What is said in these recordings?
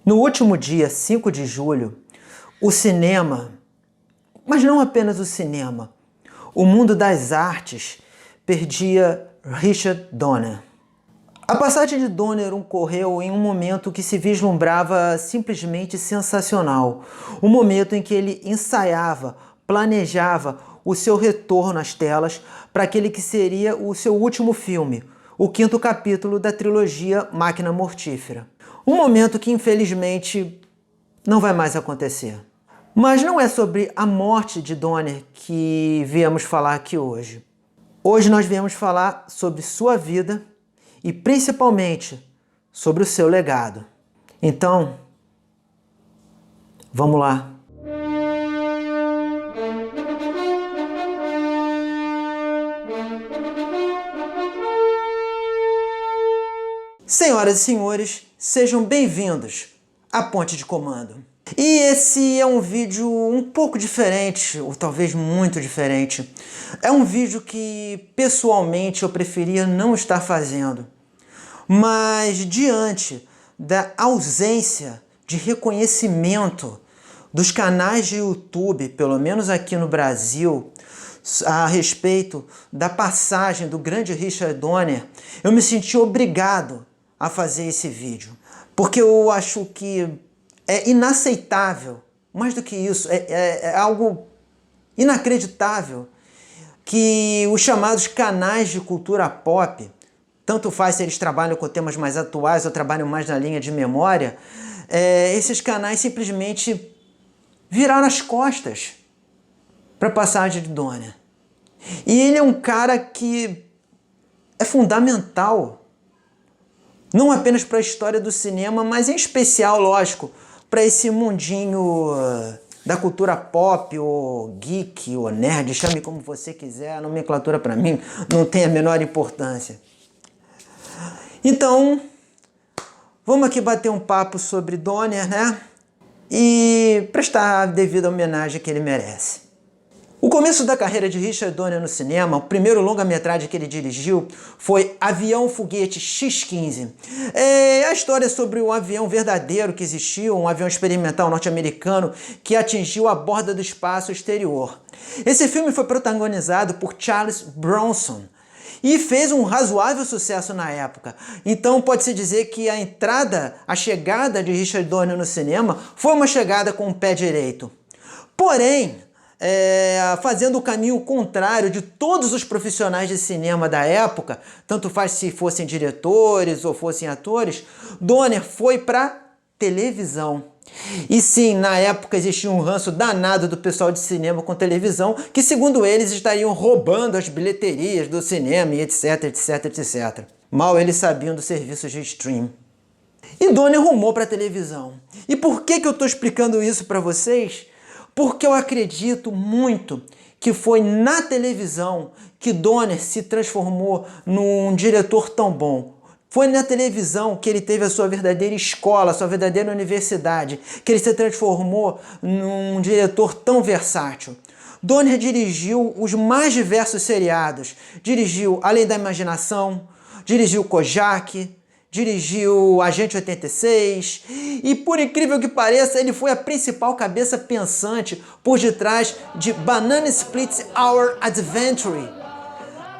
No último dia 5 de julho, o cinema, mas não apenas o cinema, o mundo das artes perdia Richard Donner. A passagem de Donner ocorreu em um momento que se vislumbrava simplesmente sensacional. Um momento em que ele ensaiava, planejava o seu retorno às telas para aquele que seria o seu último filme, o 5º capítulo da trilogia Máquina Mortífera. Um momento que infelizmente não vai mais acontecer. Mas não é sobre a morte de Donner que viemos falar aqui hoje. Hoje nós viemos falar sobre sua vida e principalmente sobre o seu legado. Então, vamos lá. Senhoras e senhores, sejam bem-vindos à Ponte de Comando. E esse é um vídeo um pouco diferente, ou talvez muito diferente. É um vídeo que, pessoalmente, eu preferia não estar fazendo. Mas, diante da ausência de reconhecimento dos canais de YouTube, pelo menos aqui no Brasil, a respeito da passagem do grande Richard Donner, eu me senti obrigado a fazer esse vídeo. Porque eu acho que é inaceitável, mais do que isso, é algo inacreditável que os chamados canais de cultura pop, tanto faz se eles trabalham com temas mais atuais ou trabalham mais na linha de memória, esses canais simplesmente viraram as costas para a passagem de Donner. E ele é um cara que é fundamental, não apenas para a história do cinema, mas em especial, lógico, para esse mundinho da cultura pop, ou geek, ou nerd, chame como você quiser, a nomenclatura para mim não tem a menor importância. Então, vamos aqui bater um papo sobre Donner, né? E prestar a devida homenagem que ele merece. O começo da carreira de Richard Donner no cinema, o primeiro longa-metragem que ele dirigiu, foi Avião Foguete X-15. É a história sobre um avião verdadeiro que existiu, um avião experimental norte-americano que atingiu a borda do espaço exterior. Esse filme foi protagonizado por Charles Bronson e fez um razoável sucesso na época. Então pode-se dizer que a chegada de Richard Donner no cinema foi uma chegada com o pé direito. Porém, fazendo o caminho contrário de todos os profissionais de cinema da época, tanto faz se fossem diretores ou fossem atores, Donner foi para televisão. E sim, na época existia um ranço danado do pessoal de cinema com televisão, que segundo eles estariam roubando as bilheterias do cinema e etc, etc, etc. Mal eles sabiam dos serviços de stream. E Donner rumou para a televisão. E por que eu estou explicando isso para vocês? Porque eu acredito muito que foi na televisão que Donner se transformou num diretor tão bom. Foi na televisão que ele teve a sua verdadeira escola, a sua verdadeira universidade, que ele se transformou num diretor tão versátil. Donner dirigiu os mais diversos seriados. Dirigiu Além da Imaginação, dirigiu Kojak, dirigiu Agente 86 e, por incrível que pareça, ele foi a principal cabeça pensante por detrás de Banana Splits Our Adventure.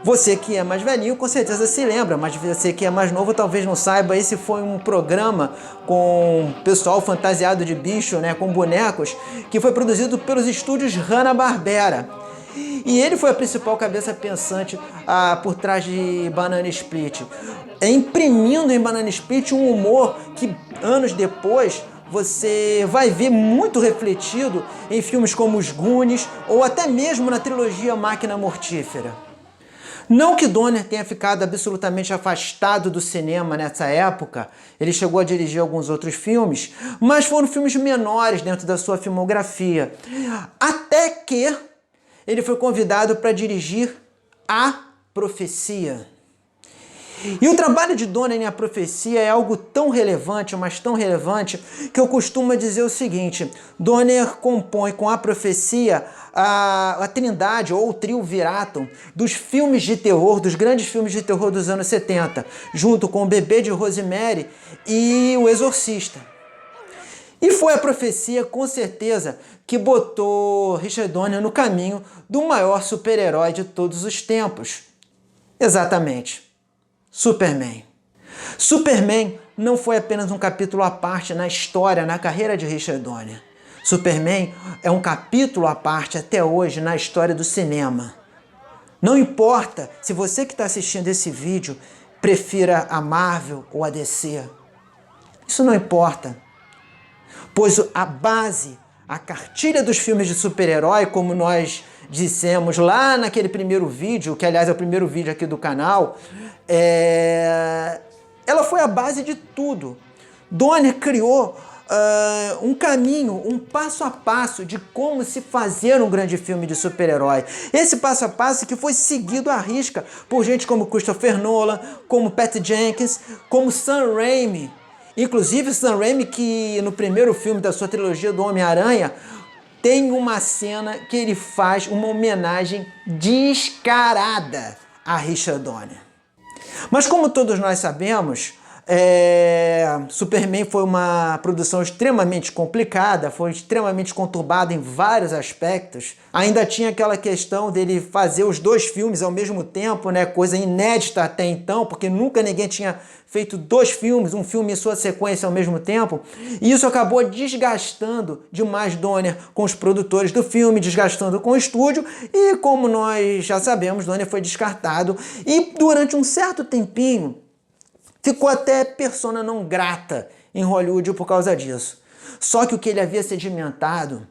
Você que é mais velhinho com certeza se lembra, mas você que é mais novo talvez não saiba, esse foi um programa com pessoal fantasiado de bicho, né, com bonecos, que foi produzido pelos estúdios Hanna-Barbera. E ele foi a principal cabeça pensante por trás de Banana Split, imprimindo em Banana Split um humor que anos depois você vai ver muito refletido em filmes como Os Goonies ou até mesmo na trilogia Máquina Mortífera. Não que Donner tenha ficado absolutamente afastado do cinema nessa época, ele chegou a dirigir alguns outros filmes, mas foram filmes menores dentro da sua filmografia, até que ele foi convidado para dirigir A Profecia. E o trabalho de Donner em A Profecia é algo tão relevante, mas tão relevante, que eu costumo dizer o seguinte: Donner compõe com A Profecia a trindade ou o triunvirato dos filmes de terror, dos grandes filmes de terror dos anos 70, junto com O Bebê de Rosemary e O Exorcista. E foi a profecia, com certeza, que botou Richard Donner no caminho do maior super-herói de todos os tempos. Exatamente, Superman. Superman não foi apenas um capítulo à parte na história, na carreira de Richard Donner. Superman é um capítulo à parte até hoje na história do cinema. Não importa se você que está assistindo esse vídeo prefira a Marvel ou a DC. Isso não importa. Pois a base, a cartilha dos filmes de super-herói, como nós dissemos lá naquele primeiro vídeo, que aliás é o primeiro vídeo aqui do canal, ela foi a base de tudo. Donner criou um caminho, um passo a passo de como se fazer um grande filme de super-herói. Esse passo a passo que foi seguido à risca por gente como Christopher Nolan, como Patty Jenkins, como Sam Raimi. Inclusive Sam Raimi, que no primeiro filme da sua trilogia do Homem-Aranha, tem uma cena que ele faz uma homenagem descarada a Richard Donner. Mas como todos nós sabemos, Superman foi uma produção extremamente complicada, foi extremamente conturbada em vários aspectos. Ainda tinha aquela questão dele fazer os dois filmes ao mesmo tempo, né? Coisa inédita até então, porque nunca ninguém tinha feito dois filmes, um filme em sua sequência ao mesmo tempo. E isso acabou desgastando demais Donner com os produtores do filme, desgastando com o estúdio. E como nós já sabemos, Donner foi descartado. E durante um certo tempinho, ficou até persona não grata em Hollywood por causa disso. Só que o que ele havia sedimentado,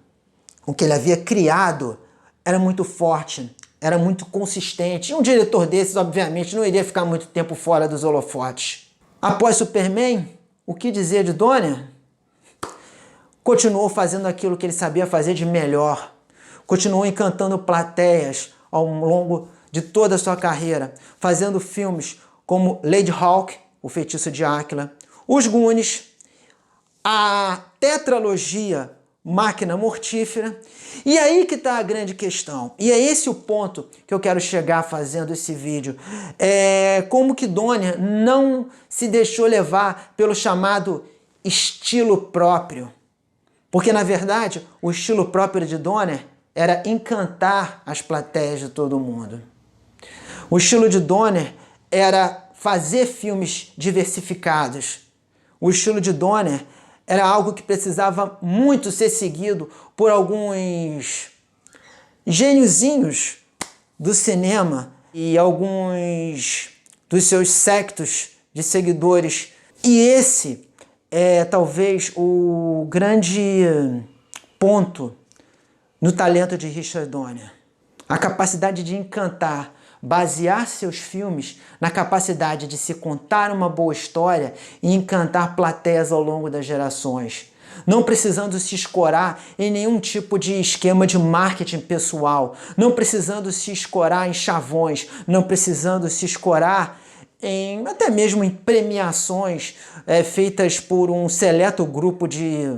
o que ele havia criado, era muito forte, era muito consistente. E um diretor desses, obviamente, não iria ficar muito tempo fora dos holofotes. Após Superman, o que dizer de Donner? Continuou fazendo aquilo que ele sabia fazer de melhor. Continuou encantando plateias ao longo de toda a sua carreira, fazendo filmes como Lady Hawk, O Feitiço de Áquila, Os Goonies, a tetralogia Máquina Mortífera. E aí que está a grande questão. E é esse o ponto que eu quero chegar fazendo esse vídeo. Como que Donner não se deixou levar pelo chamado estilo próprio. Porque, na verdade, o estilo próprio de Donner era encantar as plateias de todo mundo. O estilo de Donner era fazer filmes diversificados. O estilo de Donner era algo que precisava muito ser seguido por alguns gêniozinhos do cinema e alguns dos seus sectos de seguidores. E esse é talvez o grande ponto no talento de Richard Donner. A capacidade de encantar, basear seus filmes na capacidade de se contar uma boa história e encantar plateias ao longo das gerações, não precisando se escorar em nenhum tipo de esquema de marketing pessoal, não precisando se escorar em chavões, não precisando se escorar até mesmo em premiações feitas por um seleto grupo de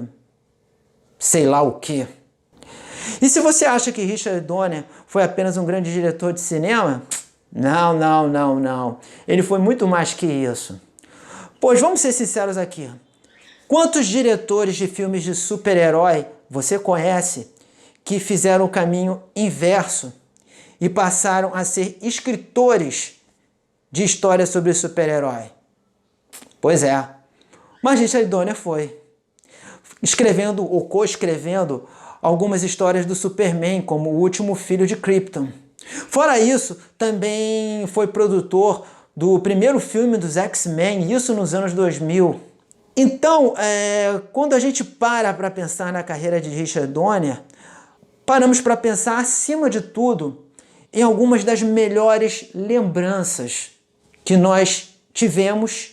sei lá o quê. E se você acha que Richard Donner foi apenas um grande diretor de cinema, não. Ele foi muito mais que isso. Pois vamos ser sinceros aqui. Quantos diretores de filmes de super-herói você conhece que fizeram o caminho inverso e passaram a ser escritores de histórias sobre super-herói? Pois é. Mas Richard Donner foi. Escrevendo ou co-escrevendo algumas histórias do Superman, como O Último Filho de Krypton. Fora isso, também foi produtor do primeiro filme dos X-Men, isso nos anos 2000. Então, quando a gente para pensar na carreira de Richard Donner, paramos para pensar, acima de tudo, em algumas das melhores lembranças que nós tivemos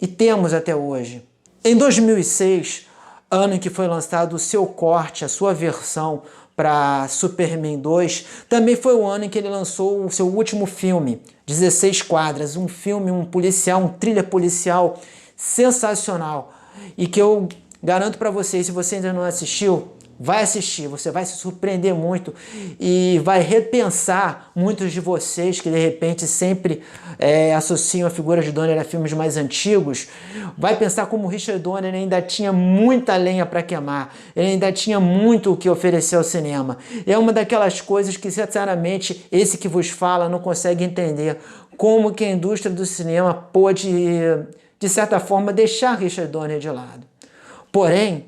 e temos até hoje. Em 2006, ano em que foi lançado o seu corte, a sua versão para Superman 2, também foi o ano em que ele lançou o seu último filme, 16 Quadras, um filme, um policial, um thriller policial sensacional. E que eu garanto para vocês, se você ainda não assistiu, Vai assistir, você vai se surpreender muito e vai repensar muitos de vocês que de repente sempre associam a figura de Donner a filmes mais antigos. Vai pensar como o Richard Donner ainda tinha muita lenha para queimar, ele ainda tinha muito o que oferecer ao cinema. É uma daquelas coisas que, sinceramente, esse que vos fala não consegue entender como que a indústria do cinema pôde, de certa forma, deixar Richard Donner de lado. Porém,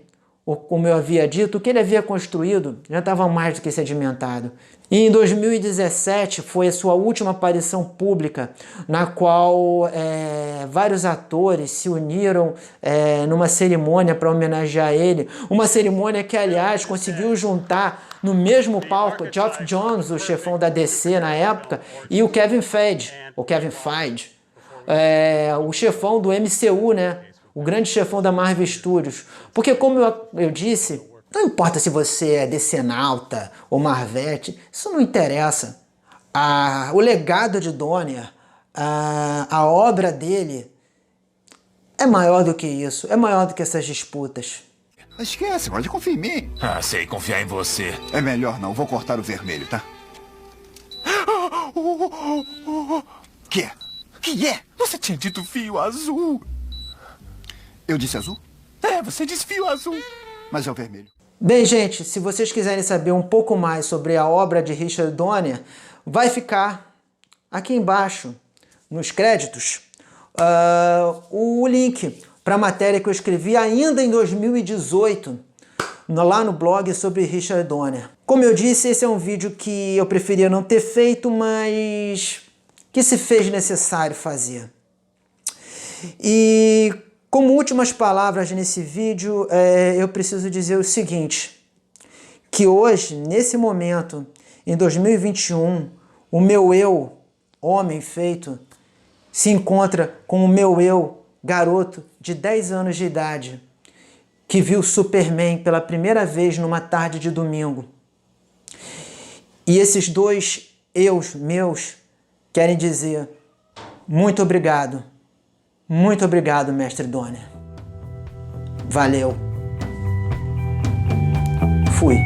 como eu havia dito, o que ele havia construído já estava mais do que sedimentado. E em 2017 foi a sua última aparição pública, na qual vários atores se uniram numa cerimônia para homenagear ele. Uma cerimônia que, aliás, conseguiu juntar no mesmo palco Geoff Johns, o chefão da DC na época, e o Kevin Feige, o chefão do MCU, né? O grande chefão da Marvel Studios. Porque, como eu disse, não importa se você é decenalta ou Marvete, isso não interessa. O legado de Donner, a obra dele, é maior do que isso, é maior do que essas disputas. Esquece, pode confiar em mim. Ah, sei confiar em você. É melhor não, vou cortar o vermelho, tá? Que é? Que é? Você tinha dito fio azul. Eu disse azul? Você disse fio azul. Mas é o vermelho. Bem, gente, se vocês quiserem saber um pouco mais sobre a obra de Richard Donner, vai ficar aqui embaixo, nos créditos, o link para a matéria que eu escrevi ainda em 2018, lá no blog sobre Richard Donner. Como eu disse, esse é um vídeo que eu preferia não ter feito, mas que se fez necessário fazer. E como últimas palavras nesse vídeo, eu preciso dizer o seguinte, que hoje, nesse momento, em 2021, o meu eu, homem feito, se encontra com o meu eu, garoto de 10 anos de idade, que viu Superman pela primeira vez numa tarde de domingo. E esses dois eus meus querem dizer muito obrigado. Muito obrigado, mestre Donner. Valeu. Fui.